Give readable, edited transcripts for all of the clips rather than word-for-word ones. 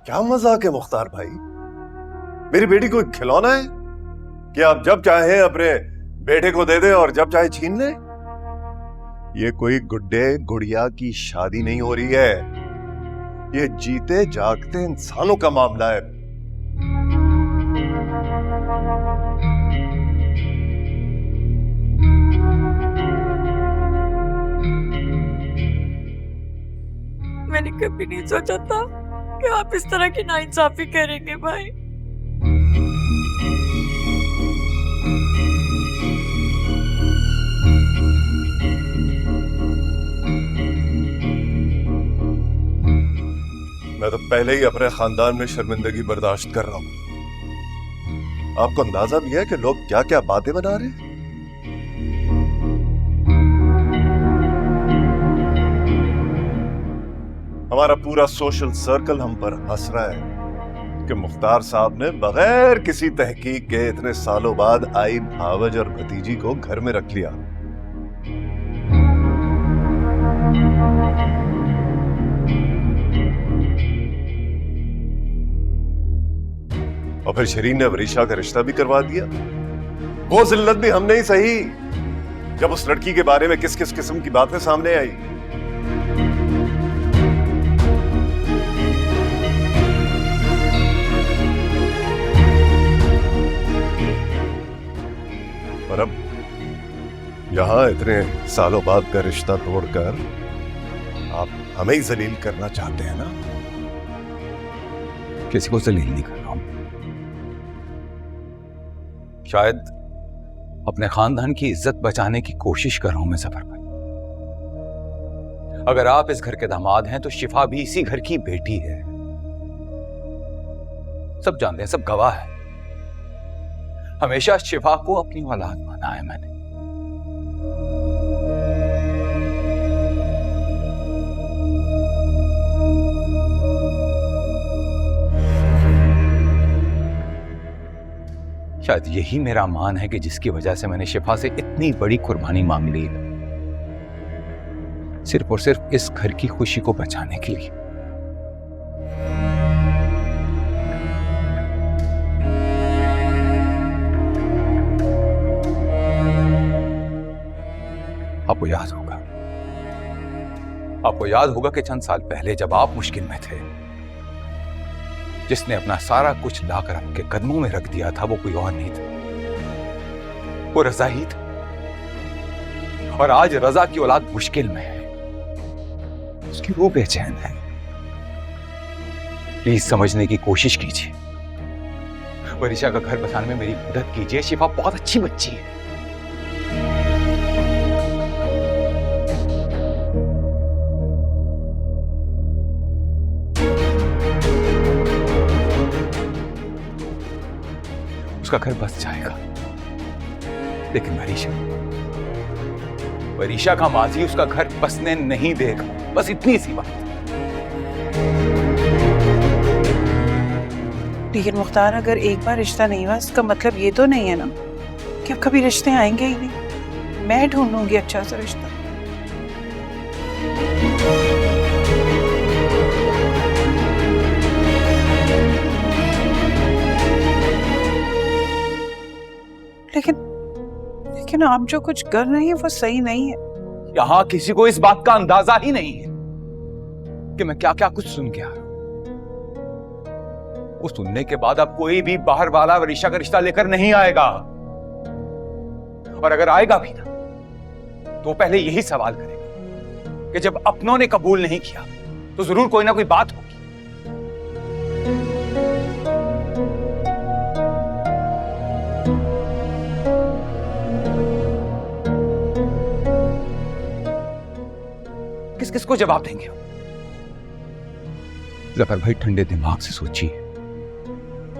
क्या मजाक है मुख्तार भाई? मेरी बेटी कोई खिलौना है कि आप जब चाहे अपने बेटे को दे दे और जब चाहे छीन ले? ये कोई गुड्डे गुड़िया की शादी नहीं हो रही है, ये जीते जागते इंसानों का मामला है। मैंने कभी नहीं सोचा था कि आप इस तरह की नाइंसाफी करेंगे भाई। मैं तो पहले ही अपने खानदान में शर्मिंदगी बर्दाश्त कर रहा हूं। आपको अंदाजा भी है कि लोग क्या क्या बातें बना रहे हैं? हमारा पूरा सोशल सर्कल हम पर हंस रहा है कि मुख्तार साहब ने बगैर किसी तहकीक के इतने सालों बाद आई भावज और भतीजी को घर में रख लिया। और फिर शरीन ने वरीशा का रिश्ता भी करवा दिया। वो जिल्लत भी हमने ही सही जब उस लड़की के बारे में किस किस किस्म की बातें सामने आई। और अब यहां इतने सालों बाद का रिश्ता तोड़कर आप हमें ही जलील करना चाहते हैं ना? किसी को जलील नहीं कर रहा हूं, शायद अपने खानदान की इज्जत बचाने की कोशिश कर रहा हूं मैं जफर भाई। अगर आप इस घर के दामाद हैं तो शिफा भी इसी घर की बेटी है। सब जानते हैं, सब गवाह है। हमेशा शिफा को अपनी औलाद माना है मैंने। शायद यही मेरा मान है कि जिसकी वजह से मैंने शिफा से इतनी बड़ी कुर्बानी मांग ली, सिर्फ और सिर्फ इस घर की खुशी को बचाने के लिए। आपको याद होगा कि चंद साल पहले जब आप मुश्किल में थे, जिसने अपना सारा कुछ लाकर आपके कदमों में रख दिया था वो कोई और नहीं था, वो रजा ही था। और आज रजा की औलाद मुश्किल में है, उसकी रूह बेचैन है। प्लीज समझने की कोशिश कीजिए, वरीशा का घर बसाने में मेरी मदद कीजिए। शिफा बहुत अच्छी बच्ची है। उसका घर बस जाएगा, लेकिन वरीशा का माजी उसका घर बसने नहीं देगा। बस इतनी सी बात। लेकिन मुख्तार, अगर एक बार रिश्ता नहीं हुआ इसका मतलब ये तो नहीं है ना कि अब कभी रिश्ते आएंगे ही नहीं। मैं ढूंढूंगी अच्छा सा रिश्ता। लेकिन आप जो कुछ कर रही हैं वो सही नहीं है। यहां किसी को इस बात का अंदाजा ही नहीं है कि मैं क्या क्या कुछ सुन के आ रहा हूं। वो सुनने के बाद अब कोई भी बाहर वाला वरीशा का रिश्ता लेकर नहीं आएगा, और अगर आएगा भी ना तो पहले यही सवाल करेगा कि जब अपनों ने कबूल नहीं किया तो जरूर कोई ना कोई बात होगी। किस किस को जवाब देंगे? जफर भाई ठंडे दिमाग से सोचिए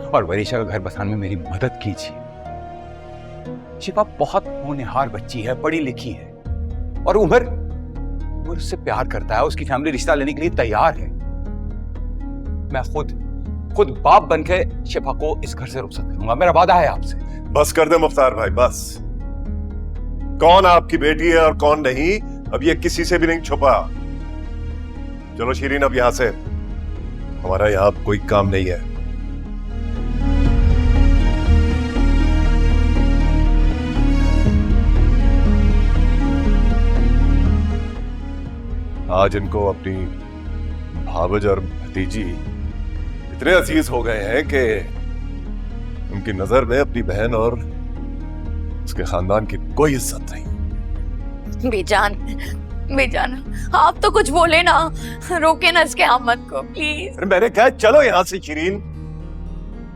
और वरीशा का घर बसाने में मेरी मदद कीजिए। शिफा बहुत होनहार बच्ची है, पढ़ी लिखी है, और उमर उससे प्यार करता है। उसकी फैमिली रिश्ता लेने के लिए तैयार है। मैं खुद बाप बनके शिफा को इस घर से रुखसत करूंगा, मेरा वादा है आपसे। बस कर दे मुख्तार भाई, बस। कौन आपकी बेटी है और कौन नहीं, अब ये किसी से भी नहीं छुपा। चलो शीरीन, अब यहां से हमारा यहाँ कोई काम नहीं है। आज इनको अपनी भावज और भतीजी इतने अजीज हो गए हैं कि उनकी नजर में अपनी बहन और उसके खानदान की कोई इज्जत नहीं। बेजान आप तो कुछ बोले ना, रोके ना इसके आमद को प्लीज। अरे मैंने कहा चलो यहां से शिरीन,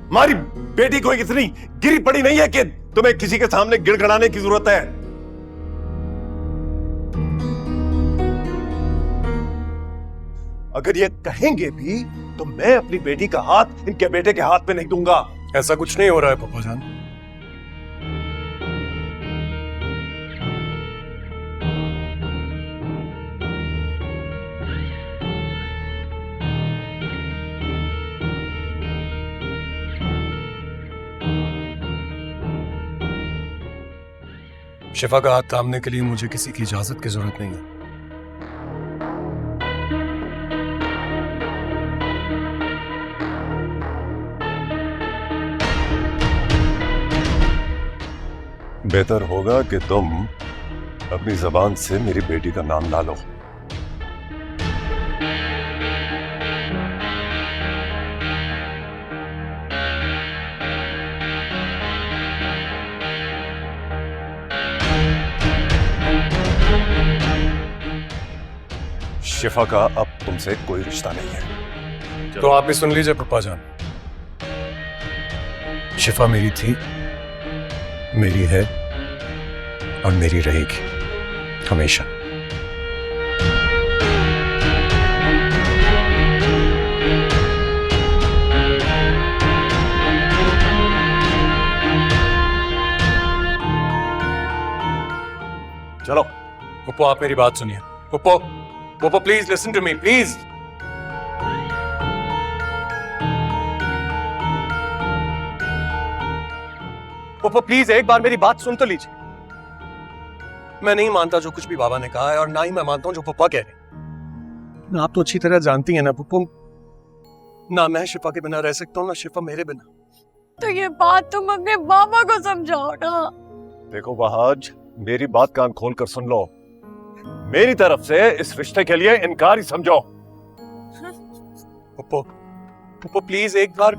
हमारी बेटी कोई इतनी गिरी पड़ी नहीं है कि तुम्हें किसी के सामने गिड़गड़ाने की जरूरत है। अगर ये कहेंगे भी तो मैं अपनी बेटी का हाथ इनके बेटे के हाथ में नहीं दूंगा। ऐसा कुछ नहीं हो रहा है पापा जान। शिफा का हाथ थामने के लिए मुझे किसी की इजाजत की जरूरत नहीं है। बेहतर होगा कि तुम अपनी जबान से मेरी बेटी का नाम ना लो। शिफा का अब तुमसे कोई रिश्ता नहीं है। तो आप भी सुन लीजिए पप्पा जान, शिफा मेरी थी, मेरी है और मेरी रहेगी हमेशा। चलो पप्पो आप मेरी बात सुनिए। Pappo Pappo please listen to me please. Pappo please एक बार मेरी बात सुन तो लीजिए। मैं नहीं मानता जो कुछ भी बाबा ने कहा है और ना ही मैं मानता हूं जो पप्पा कह रहे हैं। आप तो अच्छी तरह जानती हैं ना पप्पो, ना मैं शिफा के बिना रह सकता हूं ना शिफा मेरे बिना। तो ये बात तुम अपने बाबा को समझाओ ना। देखो वहाज, मेरी बात कान खोल कर सुन लो। मेरी तरफ से इस रिश्ते के लिए इनकार ही समझो। पप्पो पप्पो प्लीज एक बार